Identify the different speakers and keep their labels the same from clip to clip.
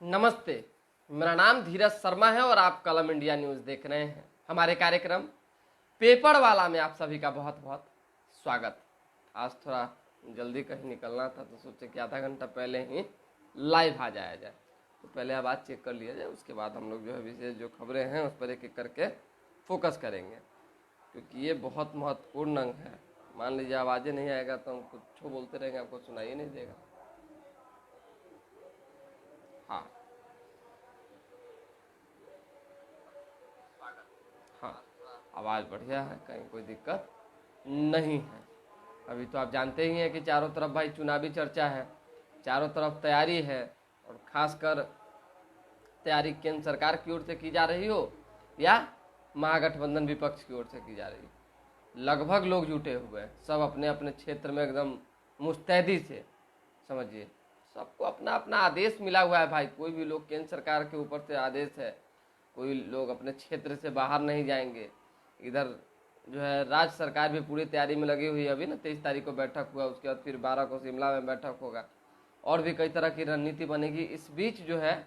Speaker 1: नमस्ते, मेरा नाम धीरज शर्मा है और आप कलम इंडिया न्यूज़ देख रहे हैं। हमारे कार्यक्रम पेपर वाला में आप सभी का बहुत बहुत स्वागत। आज थोड़ा जल्दी कहीं निकलना था तो सोचे कि आधा घंटा पहले ही लाइव आ जाया जाए। तो पहले आवाज़ चेक कर लिया जाए, उसके बाद हम लोग जो है विशेष जो खबरें हैं उस पर एक एक करके फोकस करेंगे, क्योंकि ये बहुत महत्वपूर्ण अंग है। मान लीजिए आवाज़ें नहीं आएगा तो हम कुछ बोलते रहेंगे, आपको सुनाई नहीं देगा। हाँ हाँ, आवाज़ बढ़िया है, कहीं कोई दिक्कत नहीं है। अभी तो आप जानते ही हैं कि चारों तरफ भाई चुनावी चर्चा है, चारों तरफ तैयारी है, और खासकर तैयारी केंद्र सरकार की ओर से की जा रही हो या महागठबंधन विपक्ष की ओर से की जा रही हो, लगभग लोग जुटे हुए हैं। सब अपने अपने क्षेत्र में एकदम मुस्तैदी से, समझिए सबको अपना अपना आदेश मिला हुआ है भाई। कोई भी लोग केंद्र सरकार के ऊपर से आदेश है, कोई लोग अपने क्षेत्र से बाहर नहीं जाएंगे। इधर जो है राज्य सरकार भी पूरी तैयारी में लगी हुई है। अभी ना 23 तारीख को बैठक हुआ, उसके बाद फिर 12 को शिमला में बैठक होगा और भी कई तरह की रणनीति बनेगी। इस बीच जो है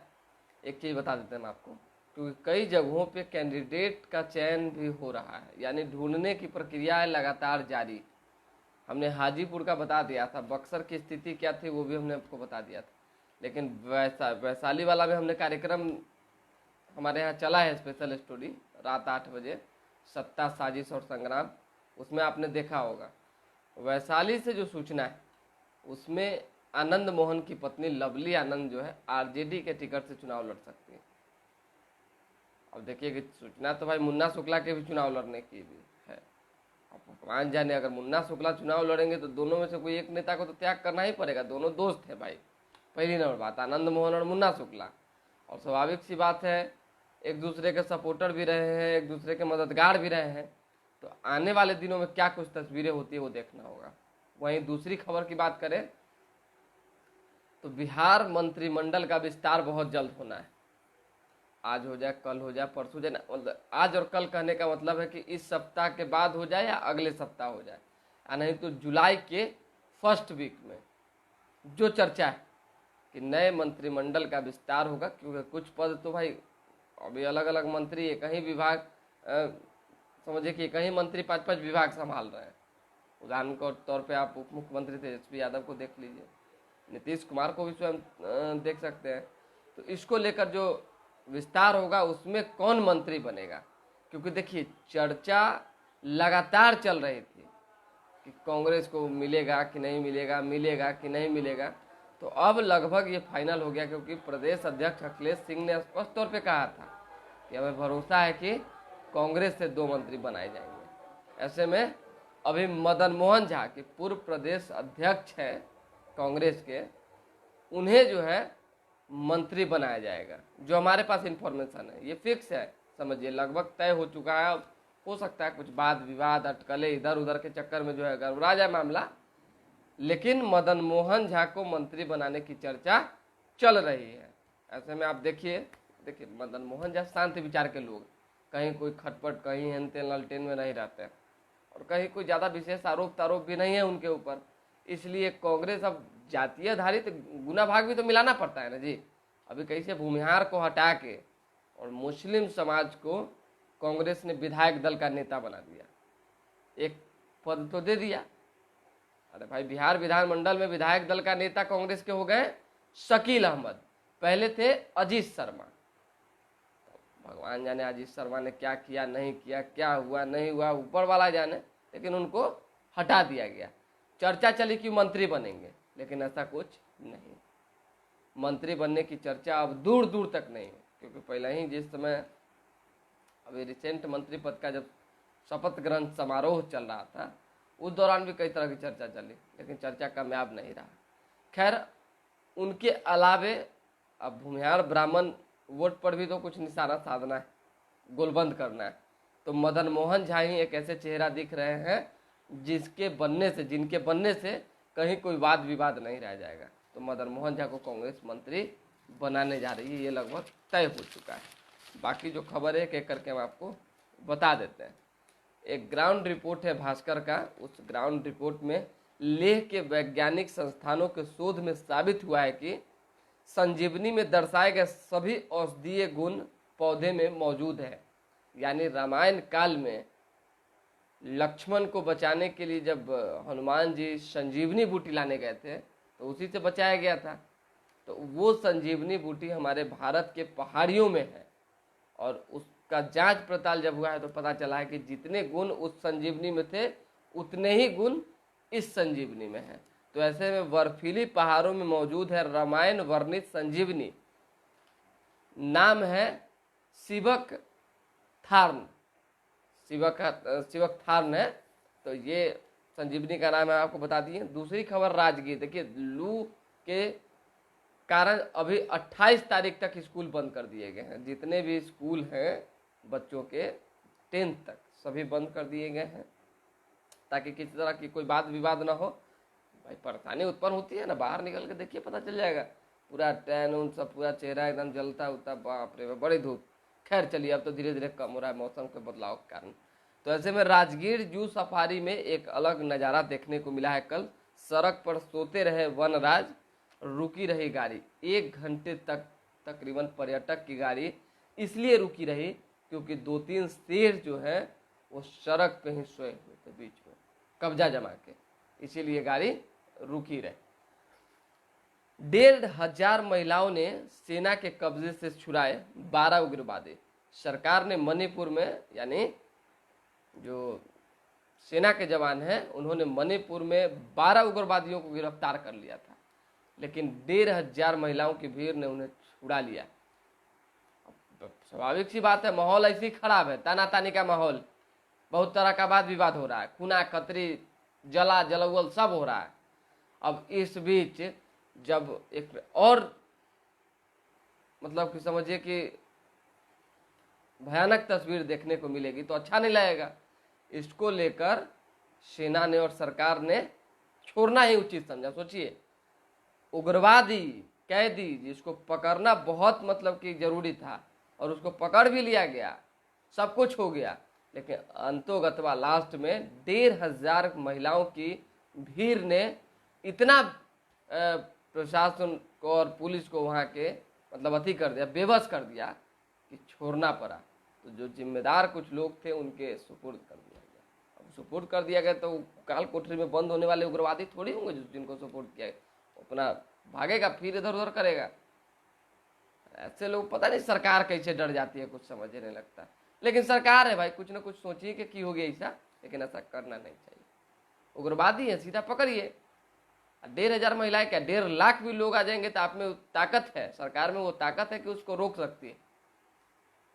Speaker 1: एक चीज़ बता देते हैं आपको, क्योंकि कई जगहों पे कैंडिडेट का चयन भी हो रहा है, यानी ढूंढने की प्रक्रिया है लगातार जारी। हमने हाजीपुर का बता दिया था, बक्सर की स्थिति क्या थी वो भी हमने आपको बता दिया था, लेकिन वैशाली वाला में हमने कार्यक्रम हमारे यहाँ चला है, स्पेशल स्टोरी रात 8 बजे, सत्ता साजिश और संग्राम। उसमें आपने देखा होगा वैशाली से जो सूचना है उसमें आनंद मोहन की पत्नी लवली आनंद जो है आरजेडी के टिकट से चुनाव लड़ सकती है। अब देखिए कि सूचना तो भाई मुन्ना शुक्ला के भी चुनाव लड़ने की भी है। अब भगवान जाने, अगर मुन्ना शुक्ला चुनाव लड़ेंगे तो दोनों में से कोई एक नेता को तो त्याग करना ही पड़ेगा। दोनों दोस्त है भाई, पहली नंबर बात, आनंद मोहन और मुन्ना शुक्ला। और स्वाभाविक सी बात है, एक दूसरे के सपोर्टर भी रहे हैं, एक दूसरे के मददगार भी रहे हैं। तो आने वाले दिनों में क्या कुछ तस्वीरें होती है वो देखना होगा। वहीं दूसरी खबर की बात करें तो बिहार मंत्रिमंडल का विस्तार बहुत जल्द होना है। आज हो जाए, कल हो जाए, परसों हो जाए, मतलब आज और कल कहने का मतलब है कि इस सप्ताह के बाद हो जाए या अगले सप्ताह हो जाए, या नहीं तो जुलाई के फर्स्ट वीक में जो चर्चा है कि नए मंत्रिमंडल का विस्तार होगा। क्योंकि कुछ पद तो भाई अभी अलग अलग मंत्री एक ही विभाग, समझिए कि एक ही मंत्री 5-5 विभाग संभाल रहे हैं। उदाहरण के तौर पे आप उप मुख्यमंत्री तेजस्वी यादव को देख लीजिए, नीतीश कुमार को भी स्वयं देख सकते हैं। तो इसको लेकर जो विस्तार होगा उसमें कौन मंत्री बनेगा, क्योंकि देखिए चर्चा लगातार चल रही थी कि कांग्रेस को मिलेगा कि नहीं मिलेगा, मिलेगा कि नहीं मिलेगा। तो अब लगभग ये फाइनल हो गया, क्योंकि प्रदेश अध्यक्ष अखिलेश सिंह ने स्पष्ट तौर पे कहा था कि हमें भरोसा है कि कांग्रेस से 2 मंत्री बनाए जाएंगे। ऐसे में अभी मदन मोहन झा के पूर्व प्रदेश अध्यक्ष हैं कांग्रेस के, उन्हें जो है मंत्री बनाया जाएगा। जो हमारे पास इंफॉर्मेशन है ये फिक्स है, समझिए लगभग तय हो चुका है। अब हो सकता है कुछ वाद विवाद अटकलें इधर उधर के चक्कर में जो है गड़बड़ा जाए मामला, लेकिन मदन मोहन झा को मंत्री बनाने की चर्चा चल रही है। ऐसे में आप देखिए मदन मोहन झा शांत विचार के लोग, कहीं कोई खटपट, कहीं हेन तेन ललटेन में नहीं रहते हैं, और कहीं कोई ज़्यादा विशेष आरोप भी नहीं है उनके ऊपर। इसलिए कांग्रेस अब जातीय आधारित गुना भाग भी तो मिलाना पड़ता है ना जी। अभी कैसे भूमिहार को हटा के और मुस्लिम समाज को कांग्रेस ने विधायक दल का नेता बना दिया, एक पद तो दे दिया। अरे भाई बिहार विधानमंडल में विधायक दल का नेता कांग्रेस के हो गए शकील अहमद, पहले थे अजीत शर्मा। भगवान जाने अजीत शर्मा ने क्या किया नहीं किया, क्या हुआ नहीं हुआ, ऊपर वाला जाने, लेकिन उनको हटा दिया गया। चर्चा चली कि मंत्री बनेंगे, लेकिन ऐसा कुछ नहीं। मंत्री बनने की चर्चा अब दूर दूर तक नहीं है, क्योंकि पहले ही जिस समय अभी रिसेंट मंत्री पद का जब शपथ ग्रहण समारोह चल रहा था उस दौरान भी कई तरह की चर्चा चली, लेकिन चर्चा कामयाब नहीं रहा। खैर उनके अलावे अब भूमिहार ब्राह्मण वोट पर भी तो कुछ निशाना साधना है, गोलबंद करना है। तो मदन मोहन झा ही एक ऐसे चेहरा दिख रहे हैं जिनके बनने से कहीं कोई वाद विवाद नहीं रह जाएगा। तो मदन मोहन झा को कांग्रेस मंत्री बनाने जा रही है, ये लगभग तय हो चुका है। बाकी जो खबर है एक एक करके हम आपको बता देते हैं। एक ग्राउंड रिपोर्ट है भास्कर का, उस ग्राउंड रिपोर्ट में लेह के वैज्ञानिक संस्थानों के शोध में साबित हुआ है कि संजीवनी में दर्शाए गए सभी औषधीय गुण पौधे में मौजूद है। यानी रामायण काल में लक्ष्मण को बचाने के लिए जब हनुमान जी संजीवनी बूटी लाने गए थे तो उसी से बचाया गया था। तो वो संजीवनी बूटी हमारे भारत के पहाड़ियों में है और उसका जांच पड़ताल जब हुआ है तो पता चला है कि जितने गुण उस संजीवनी में थे उतने ही गुण इस संजीवनी में है। तो ऐसे में बर्फीली पहाड़ों में मौजूद है रामायण वर्णित संजीवनी। नाम है शिवक थार्न, शिवक थार्न है। तो ये संजीवनी का नाम है, आपको बता दिए। दूसरी खबर राजगीर। देखिए लू के कारण अभी 28 तारीख तक स्कूल बंद कर दिए गए हैं। जितने भी स्कूल हैं बच्चों के 10th तक सभी बंद कर दिए गए हैं ताकि किसी तरह की कोई बात विवाद ना हो। भाई परेशानी उत्पन्न होती है ना, बाहर निकल के देखिए पता चल जाएगा। पूरा टैन उन सब, पूरा चेहरा एकदम जलता उता, बाप रे बड़ी धूप। खैर चलिए अब तो धीरे धीरे कम हो रहा है मौसम के बदलाव के कारण। तो ऐसे में राजगीर जू सफारी में एक अलग नज़ारा देखने को मिला है। कल सड़क पर सोते रहे वनराज, रुकी रही गाड़ी। 1 घंटे तक तकरीबन पर्यटक की गाड़ी इसलिए रुकी रही क्योंकि 2-3 शेर जो है वो सड़क पे ही सोए हुए थे बीच में कब्जा जमा के, इसीलिए गाड़ी रुकी रही। 1,500 महिलाओं ने सेना के कब्जे से छुड़ाए 12 उग्रवादी। सरकार ने मणिपुर में, यानी जो सेना के जवान हैं उन्होंने मणिपुर में 12 उग्रवादियों को गिरफ्तार कर लिया था, लेकिन 1,500 महिलाओं की भीड़ ने उन्हें छुड़ा लिया। स्वाभाविक सी बात है, माहौल ऐसी खराब है, तानातानी का माहौल, बहुत तरह का वाद विवाद हो रहा है, खूना खतरी जला जलवल सब हो रहा है। अब इस बीच जब एक और मतलब कि समझिए कि भयानक तस्वीर देखने को मिलेगी तो अच्छा नहीं लगेगा। इसको लेकर सेना ने और सरकार ने छोड़ना ही उचित समझा। सोचिए उग्रवादी कैदी जिसको पकड़ना बहुत मतलब कि जरूरी था और उसको पकड़ भी लिया गया, सब कुछ हो गया, लेकिन अंतोगत्वा लास्ट में 1,500 महिलाओं की भीड़ ने इतना प्रशासन को और पुलिस को वहाँ के मतलब अति कर दिया, बेबस कर दिया कि छोड़ना पड़ा। तो जो जिम्मेदार कुछ लोग थे उनके सुपुर्द कर दिया गया। अब सुपुर्द कर दिया गया तो काल कोठरी में बंद होने वाले उग्रवादी थोड़ी होंगे जिनको सुपुर्द किया गया, अपना भागेगा फिर इधर उधर करेगा। ऐसे लोग पता नहीं सरकार कैसे डर जाती है, कुछ समझ नहीं लगता। लेकिन सरकार है भाई, कुछ ना कुछ सोचिए कि की होगी ऐसा, लेकिन ऐसा करना नहीं चाहिए। उग्रवादी है सीधा पकड़िए। 1,500 महिलाएं क्या 1.5 लाख भी लोग आ जाएंगे तो आप में ताकत है, सरकार में वो ताकत है कि उसको रोक सकती है।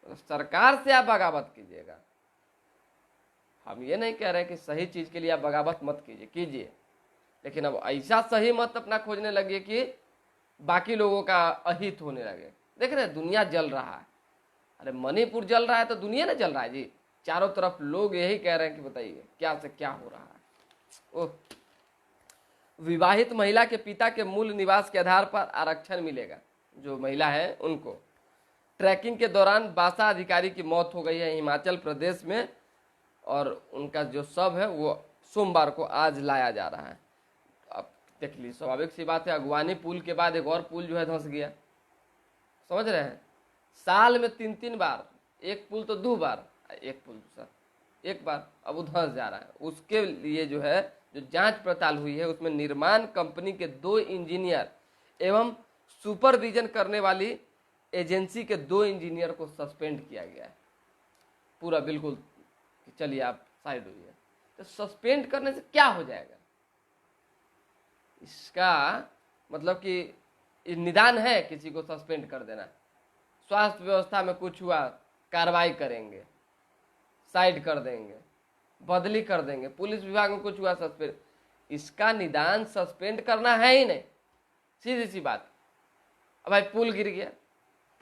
Speaker 1: तो सरकार से आप बगावत कीजिएगा। हम ये नहीं कह रहे कि सही चीज के लिए आप बगावत मत कीजिए, लेकिन अब ऐसा सही मत अपना खोजने लगे कि बाकी लोगों का अहित होने लगे। देख रहे हैं दुनिया जल रहा है, अरे मणिपुर जल रहा है तो दुनिया ना जल रहा है जी। चारों तरफ लोग यही कह रहे हैं कि बताइए क्या से क्या हो रहा है। ओह, विवाहित महिला के पिता के मूल निवास के आधार पर आरक्षण मिलेगा। जो महिला है उनको ट्रैकिंग के दौरान बासा अधिकारी की मौत हो गई है हिमाचल प्रदेश में, और उनका जो शव है वो सोमवार को आज लाया जा रहा है। अब देख लीजिए स्वाभाविक सी बात है, अगवानी पुल के बाद एक और पुल जो है धंस गया, समझ रहे हैं। साल में 3-3 बार, एक पुल तो 2 बार, एक पुल दूसरा एक बार, अब वो धंस जा रहा है। उसके लिए जो है जो जांच पड़ताल हुई है उसमें निर्माण कंपनी के 2 इंजीनियर एवं सुपरविजन करने वाली एजेंसी के 2 इंजीनियर को सस्पेंड किया गया है। पूरा बिल्कुल चलिए आप साइड हुई है। तो सस्पेंड करने से क्या हो जाएगा, इसका मतलब कि निदान है किसी को सस्पेंड कर देना। स्वास्थ्य व्यवस्था में कुछ हुआ कार्रवाई करेंगे, साइड कर देंगे, बदली कर देंगे। पुलिस विभाग में कुछ हुआ सस्पेंड, इसका निदान सस्पेंड करना है ही नहीं, सीधी सी बात। अब भाई पुल गिर गया,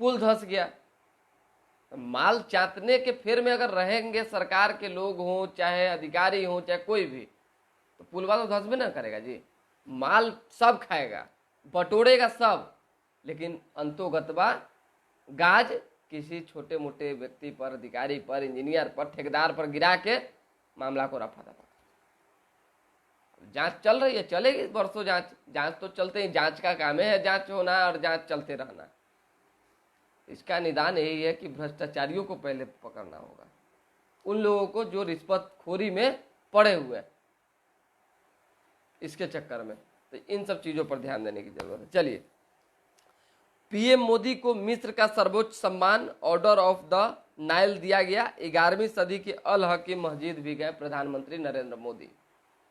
Speaker 1: पुल धंस गया, माल चाटने के फेर में अगर रहेंगे सरकार के लोग हों चाहे अधिकारी हों चाहे कोई भी, तो पुल वाला धंस भी ना करेगा जी। माल सब खाएगा, बटोरेगा सब, लेकिन अंतोगत्वा गाज किसी छोटे मोटे व्यक्ति पर, अधिकारी पर, इंजीनियर पर, ठेकेदार पर गिरा के मामला को रफा दफा। जांच चल रही है, चलेगी बरसों जांच, जांच तो चलते ही, जांच का काम है जांच होना और जांच चलते रहना। इसका निदान यही है कि भ्रष्टाचारियों को पहले पकड़ना होगा, उन लोगों को जो रिश्वतखोरी में पड़े हुए हैं इसके चक्कर में। तो इन सब चीजों पर ध्यान देने की जरूरत है। चलिए, पीएम मोदी को मिस्र का सर्वोच्च सम्मान ऑर्डर ऑफ द नाइल दिया गया। 11वीं सदी के अल हकीम मस्जिद भी गए प्रधानमंत्री नरेंद्र मोदी।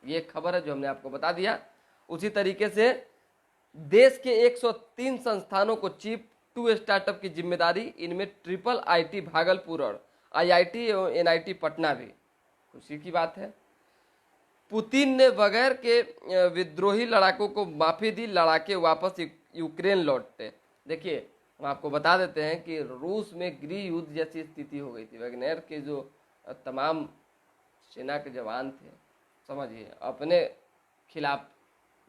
Speaker 1: ये खबर है जो हमने आपको बता दिया। उसी तरीके से देश के 103 संस्थानों को चीफ 2 स्टार्टअप की जिम्मेदारी, इनमें ट्रिपल आईटी भागलपुर और आईआईटी एवं एनआईटी पटना भी। खुशी की बात है। पुतिन ने बगैर के विद्रोही लड़ाकों को माफी दी, लड़ाके वापस यूक्रेन लौटते। देखिए, हम आपको बता देते हैं कि रूस में गृह युद्ध जैसी स्थिति हो गई थी। वैगनर के जो तमाम सेना के जवान थे, समझिए, अपने खिलाफ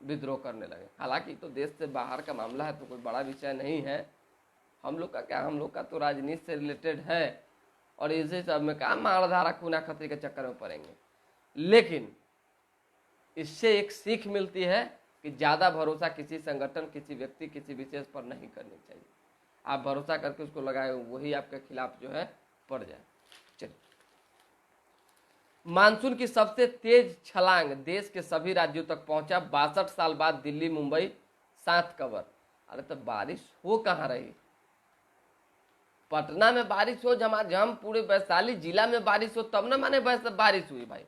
Speaker 1: विद्रोह करने लगे। हालांकि तो देश से बाहर का मामला है तो कोई बड़ा विषय नहीं है। हम लोग का क्या, हम लोग का तो राजनीति से रिलेटेड है और इसी सब में काम मारधारा खूना खतरे के चक्कर में पड़ेंगे। लेकिन इससे एक सीख मिलती है कि ज़्यादा भरोसा किसी संगठन, किसी व्यक्ति, किसी विशेष पर नहीं करनी चाहिए। आप भरोसा करके उसको लगाए, वही आपके खिलाफ जो है पड़ जाए। चलिए, मानसून की सबसे तेज छलांग देश के सभी राज्यों तक पहुंचा। 62 साल बाद दिल्ली मुंबई 7 कवर। अरे तो बारिश हो कहाँ रही? पटना में बारिश हो, झमाझम पूरे वैशाली जिला में बारिश हो, तब ना माने बारिश हुई भाई।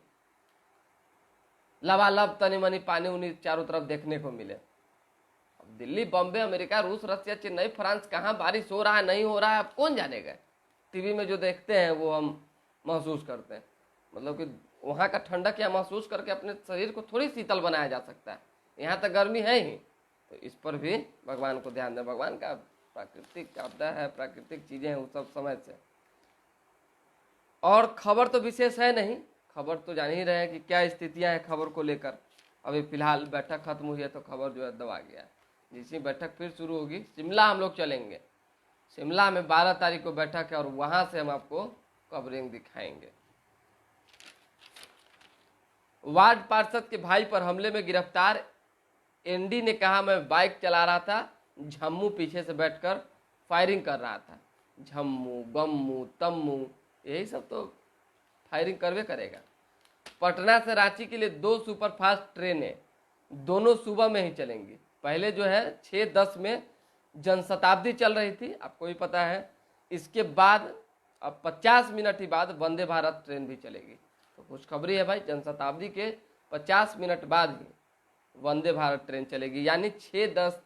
Speaker 1: लबालब तनी मनी पानी उनी चारों तरफ देखने को मिले। अब दिल्ली, बॉम्बे, अमेरिका, रूस, रसिया, चेन्नई, फ्रांस, कहाँ बारिश हो रहा है नहीं हो रहा है, अब कौन जानेगा। टीवी में जो देखते हैं वो हम महसूस करते हैं। मतलब कि वहाँ का ठंडक या महसूस करके अपने शरीर को थोड़ी शीतल बनाया जा सकता है। यहाँ तक गर्मी है ही, तो इस पर भी भगवान को ध्यान दें। भगवान का प्राकृतिक आपदा है, प्राकृतिक चीजें हैं, वो सब समय से। और खबर तो विशेष है नहीं, खबर तो जान ही रहे हैं कि क्या स्थितियां हैं खबर को लेकर। अभी फिलहाल बैठक खत्म हुई है तो खबर जो है दबा गया है। जिसकी बैठक फिर शुरू होगी, शिमला हम लोग चलेंगे। शिमला में 12 तारीख को बैठक है और वहां से हम आपको कवरिंग दिखाएंगे। वार्ड पार्षद के भाई पर हमले में गिरफ्तार। एनडी ने कहा मैं बाइक चला रहा था, झम्मू पीछे से बैठकर फायरिंग कर रहा था। झम्मू, गम्मू, तम्मू, यही सब तो फायरिंग करवे करेगा। पटना से रांची के लिए 2 सुपरफास्ट ट्रेनें, दोनों सुबह में ही चलेंगी। पहले जो है 6:10 में जनशताब्दी चल रही थी, आपको भी पता है। इसके बाद अब 50 मिनट ही बाद वंदे भारत ट्रेन भी चलेगी। तो खुशखबरी है भाई, जनशताब्दी के 50 मिनट बाद ही वंदे भारत ट्रेन चलेगी, यानी 6:10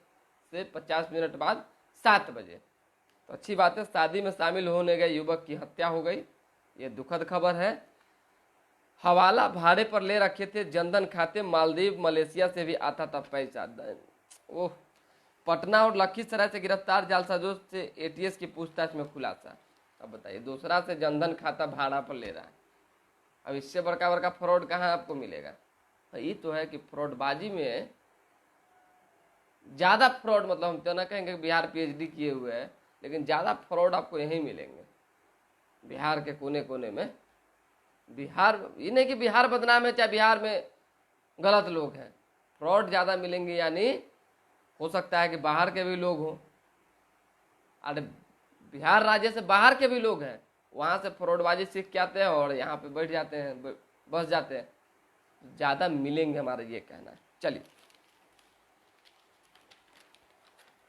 Speaker 1: से 50 मिनट बाद 7 बजे। तो अच्छी बात है। शादी में शामिल होने गए युवक की हत्या हो गई, ये दुखद खबर है। हवाला भाड़े पर ले रखे थे जनधन खाते, मालदीव मलेशिया से भी आता था पैसा। ओह, पटना और लखीसराय से गिरफ्तार जालसाजों से एटीएस की पूछताछ में खुलासा। अब बताइए, दूसरा से जनधन खाता भाड़ा पर ले रहा है। अब इससे बड़का बड़का फ्रॉड कहाँ आपको मिलेगा। तो ये तो है कि फ्रॉडबाजी में ज्यादा फ्रॉड, मतलब हम तो ना कहेंगे बिहार पीएचडी किए हुए हैं, लेकिन ज्यादा फ्रॉड आपको यहीं मिलेंगे बिहार के कोने कोने में। बिहार, ये नहीं कि बिहार बदनाम है, चाहे बिहार में गलत लोग हैं, फ्रॉड ज़्यादा मिलेंगे। यानी हो सकता है कि बाहर के भी लोग हों, अरे बिहार राज्य से बाहर के भी लोग हैं, वहाँ से फ्रॉडबाजी सीख के आते हैं और यहाँ पे बैठ जाते हैं, बस जाते हैं। ज़्यादा मिलेंगे, हमारा ये कहना है। चलिए,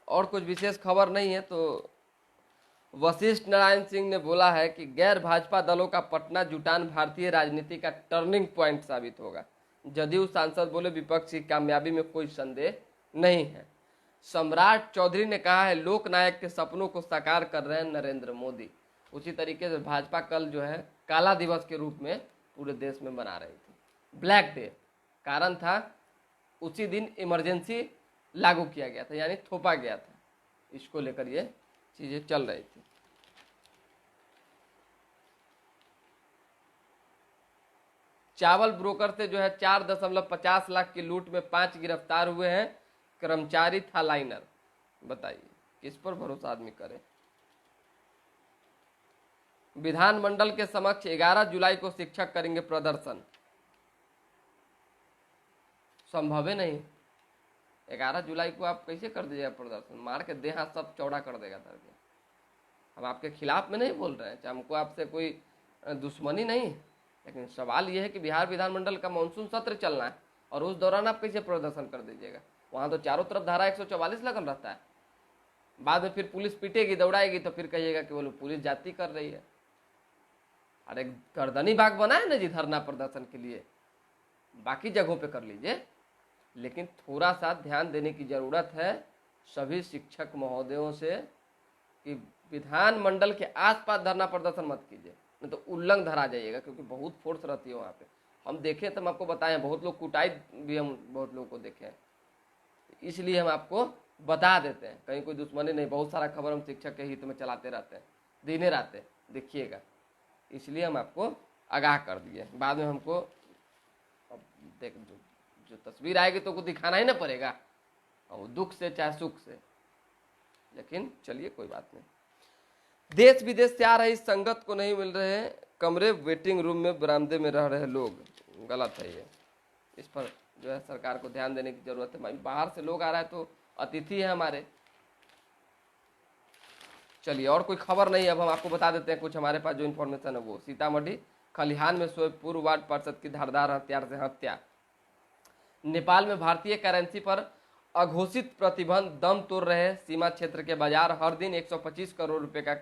Speaker 1: और कुछ विशेष खबर नहीं है। तो वशिष्ठ नारायण सिंह ने बोला है कि गैर भाजपा दलों का पटना जुटान भारतीय राजनीति का टर्निंग पॉइंट साबित होगा। जदयू सांसद बोले विपक्ष की कामयाबी में कोई संदेह नहीं है। सम्राट चौधरी ने कहा है लोकनायक के सपनों को साकार कर रहे हैं नरेंद्र मोदी। उसी तरीके से भाजपा कल जो है काला दिवस के रूप में पूरे देश में मना रही थी। ब्लैक डे कारण था उसी दिन इमरजेंसी लागू किया गया था, यानी थोपा गया था। इसको लेकर ये चीजें चल रही थी। चावल ब्रोकर से जो है 4.50 लाख की लूट में 5 गिरफ्तार हुए हैं। कर्मचारी था लाइनर। बताइए किस पर भरोसा आदमी करे। विधानमंडल के समक्ष 11 जुलाई को शिक्षक करेंगे प्रदर्शन। संभव ही नहीं। 11 जुलाई को आप कैसे कर दीजिएगा प्रदर्शन? मार के देह हाथ सब चौड़ा कर देगा करके। हम आपके खिलाफ में नहीं बोल रहे हैं, चाहे हमको आपसे कोई दुश्मनी नहीं, लेकिन सवाल यह है कि बिहार विधानमंडल का मानसून सत्र चलना है और उस दौरान आप कैसे प्रदर्शन कर दीजिएगा? वहाँ तो चारों तरफ धारा 144 लगल रहता है। बाद में फिर पुलिस पीटेगी, दौड़ाएगी, तो फिर कहिएगा कि बोलो पुलिस जाति कर रही है। अरे गर्दनी बाग बना है ना जी धरना प्रदर्शन के लिए, बाकी जगहों पे कर लीजिए, लेकिन थोड़ा सा ध्यान देने की जरूरत है सभी शिक्षक महोदयों से कि विधानमंडल के आसपास धरना प्रदर्शन मत कीजिए, नहीं तो उल्लंघन धरा जाइएगा, क्योंकि बहुत फोर्स रहती है वहाँ पे। हम देखे तो हम आपको बताएं, बहुत लोग कुटाई भी हम बहुत लोगों को देखे हैं, इसलिए हम आपको बता देते हैं, कहीं कोई दुश्मनी नहीं। बहुत सारा खबर हम शिक्षक के हित में चलाते रहते हैं, दिने रातें, देखिएगा, इसलिए हम आपको आगाह कर दिए। बाद में हमको देख जो तस्वीर आएगी तो को दिखाना ही ना पड़ेगा, और दुख से चाहे सुख से। लेकिन चलिए कोई बात नहीं। देश विदेश से आ रही संगत को नहीं मिल रहे कमरे, वेटिंग रूम में बरामदे में रह रहे लोग, गलत है ये। इस पर जो है सरकार को ध्यान देने की जरूरत है। बाहर से लोग आ रहा है तो अतिथि है हमारे। चलिए और कोई खबर नहीं, अब हम आपको बता देते हैं कुछ हमारे पास जो इन्फॉर्मेशन है वो। सीतामढ़ी खलिहान में सोए पूर्व वार्ड पार्षद की धारदार हथियार से हत्या। नेपाल में भारतीय करेंसी पर अघोषित प्रतिबंध दम तोड़ रहे सीमा क्षेत्र के बाजार, हर दिन 125 करोड़ रुपए का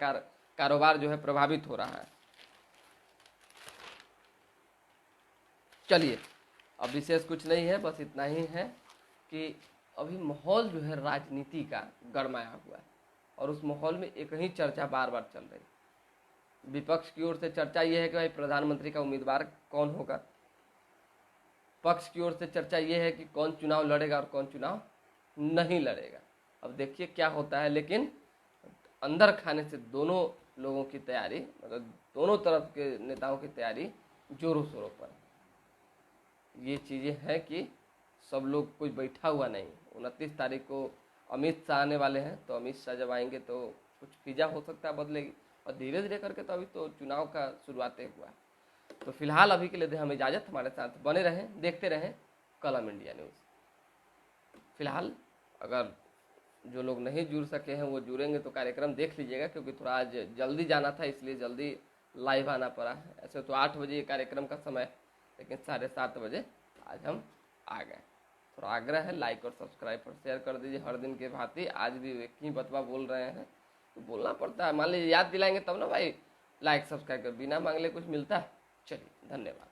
Speaker 1: कारोबार जो है प्रभावित हो रहा है। चलिए अब विशेष कुछ नहीं है, बस इतना ही है कि अभी माहौल जो है राजनीति का गरमाया हुआ है, और उस माहौल में एक ही चर्चा बार बार चल रही। विपक्ष की ओर से चर्चा यह है कि भाई प्रधानमंत्री का उम्मीदवार कौन होगा, पक्ष की ओर से चर्चा यह है कि कौन चुनाव लड़ेगा और कौन चुनाव नहीं लड़ेगा। अब देखिए क्या होता है, लेकिन अंदर खाने से दोनों लोगों की तैयारी, मतलब दोनों तरफ के नेताओं की तैयारी जोरों शोरों पर। ये चीज़ें हैं कि सब लोग कोई बैठा हुआ नहीं। 29 तारीख को अमित शाह आने वाले हैं, तो अमित शाह जब आएंगे तो कुछ फिजा हो सकता है बदलेगी, और धीरे धीरे करके तो अभी तो चुनाव का शुरुआतें हुआ है। तो फिलहाल अभी के लिए हमें इजाज़त, हमारे साथ बने रहें, देखते रहें कलम इंडिया न्यूज़। फिलहाल अगर जो लोग नहीं जुड़ सके हैं वो जुड़ेंगे तो कार्यक्रम देख लीजिएगा, क्योंकि थोड़ा आज जल्दी जाना था, इसलिए जल्दी लाइव आना पड़ा है। ऐसे तो 8 बजे कार्यक्रम का समय, लेकिन 7:30 बजे आज हम आ गए। थोड़ा आग्रह है लाइक और सब्सक्राइब और शेयर कर दीजिए हर दिन के भांति। आज भी एक ही बतवा बोल रहे हैं तो बोलना पड़ता है, मान लीजिए याद दिलाएंगे तब ना भाई लाइक सब्सक्राइब कर, बिना मांगले कुछ मिलता है। चलिए धन्यवाद।